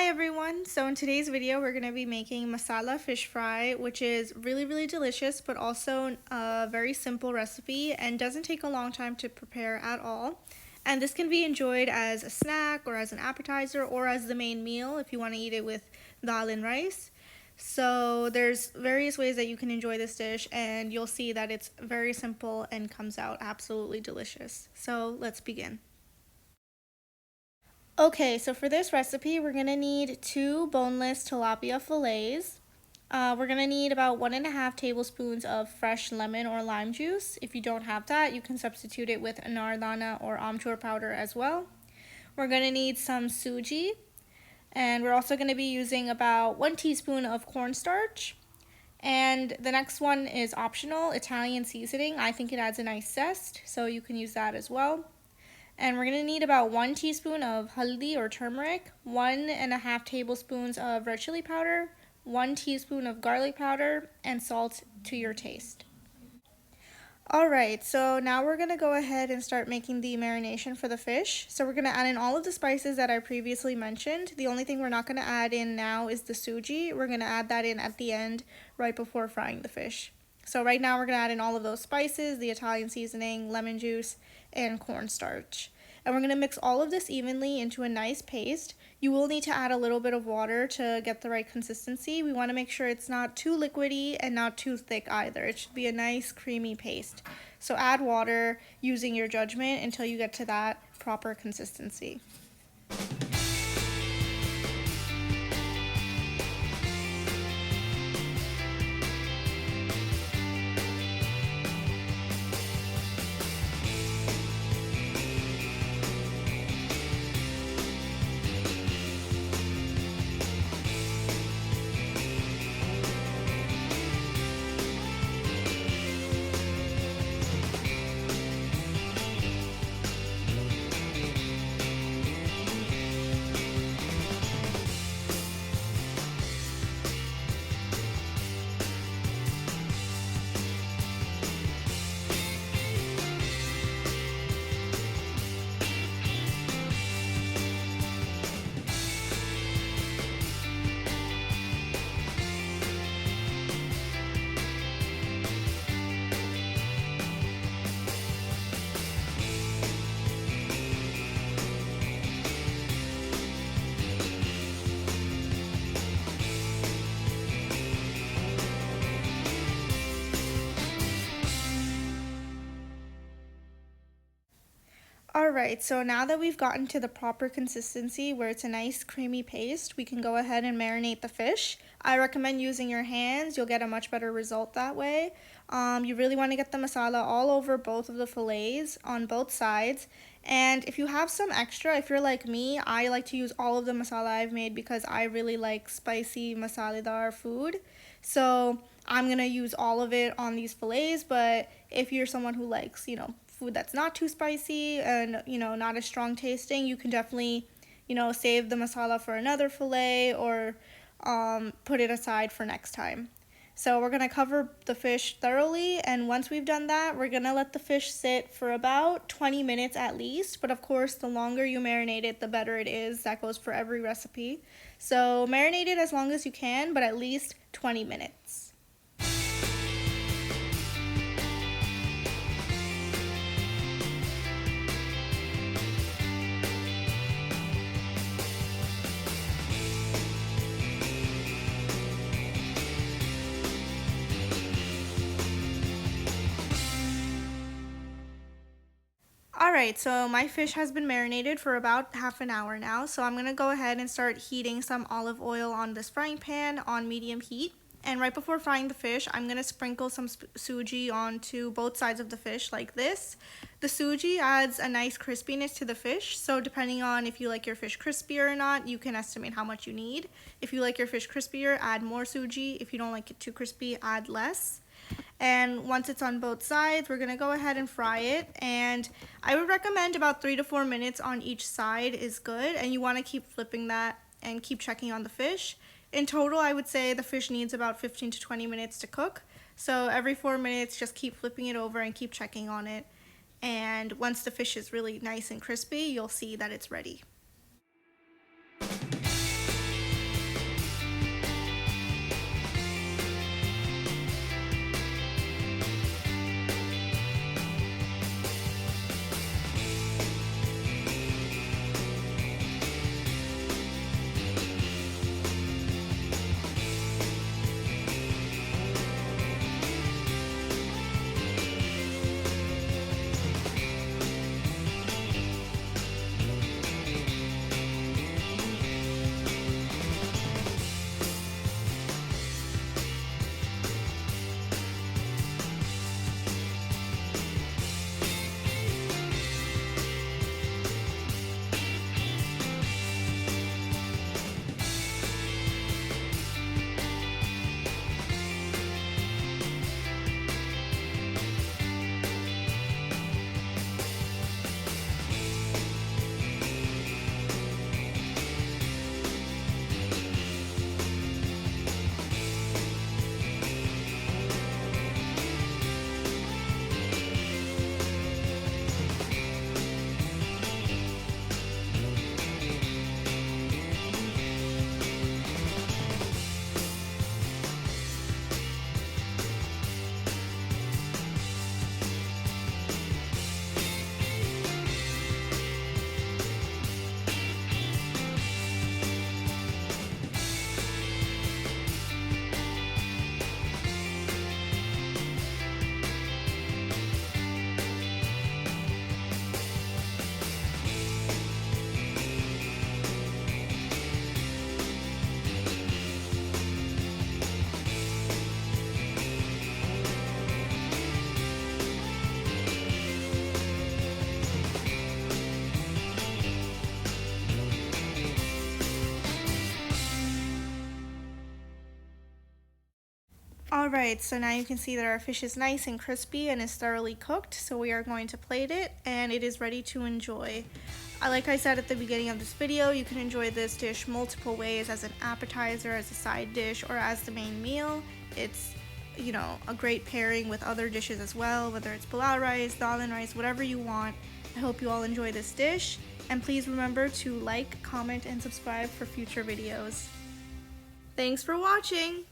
everyone! So in today's video we're going to be making masala fish fry, which is really delicious but also a very simple recipe and doesn't take a long time to prepare at all. And this can be enjoyed as a snack or as an appetizer or as the main meal if you want to eat it with dal and rice. So there's various ways that you can enjoy this dish, and you'll see that it's very simple and comes out absolutely delicious. So let's begin. Okay, so for this recipe, we're gonna need 2 boneless tilapia fillets. We're gonna need about 1.5 tablespoons of fresh lemon or lime juice. If you don't have that, you can substitute it with anar or aamchur powder as well. We're gonna need some Sooji, and we're also gonna be using about 1 teaspoon of cornstarch. And the next one is optional, Italian seasoning. I think it adds a nice zest, so you can use that as well. And we're going to need about 1 teaspoon of Haldi or turmeric, 1.5 tablespoons of red chili powder, 1 teaspoon of garlic powder, and salt to your taste. Alright, so now we're going to go ahead and start making the marination for the fish. So we're going to add in all of the spices that I previously mentioned. The only thing we're not going to add in now is the Sooji. We're going to add that in at the end, right before frying the fish. So right now we're going to add in all of those spices, the Italian seasoning, lemon juice, and cornstarch. And we're going to mix all of this evenly into a nice paste. You will need to add a little bit of water to get the right consistency. We want to make sure it's not too liquidy and not too thick either. It should be a nice creamy paste. So add water using your judgment until you get to that proper consistency. Alright, so now that we've gotten to the proper consistency where it's a nice creamy paste, we can go ahead and marinate the fish. I recommend using your hands. You'll get a much better result that way. You really want to get the masala all over both of the fillets on both sides. And if you have some extra, if you're like me, I like to use all of the masala I've made because I really like spicy masaladar food. So I'm going to use all of it on these fillets, but if you're someone who likes, food that's not too spicy and, not as strong tasting, you can definitely, save the masala for another fillet or put it aside for next time. So we're going to cover the fish thoroughly, and once we've done that, we're going to let the fish sit for about 20 minutes at least. But of course, the longer you marinate it, the better it is. That goes for every recipe. So marinate it as long as you can, but at least 20 minutes. Alright, so my fish has been marinated for about half an hour now, so I'm going to go ahead and start heating some olive oil on this frying pan on medium heat. And right before frying the fish, I'm going to sprinkle some Sooji onto both sides of the fish like this. The Sooji adds a nice crispiness to the fish, so depending on if you like your fish crispier or not, you can estimate how much you need. If you like your fish crispier, add more Sooji. If you don't like it too crispy, add less. And once it's on both sides, we're going to go ahead and fry it. And I would recommend about 3 to 4 minutes on each side is good. And you want to keep flipping that and keep checking on the fish. In total, I would say the fish needs about 15 to 20 minutes to cook. So every 4 minutes, just keep flipping it over and keep checking on it. And once the fish is really nice and crispy, you'll see that it's ready. Alright, so now you can see that our fish is nice and crispy and is thoroughly cooked, so we are going to plate it and it is ready to enjoy. Like I said at the beginning of this video, you can enjoy this dish multiple ways, as an appetizer, as a side dish, or as the main meal. It's, you know, a great pairing with other dishes as well, whether it's pilau rice, dalin rice, whatever you want. I hope you all enjoy this dish, and please remember to like, comment, and subscribe for future videos. Thanks for watching!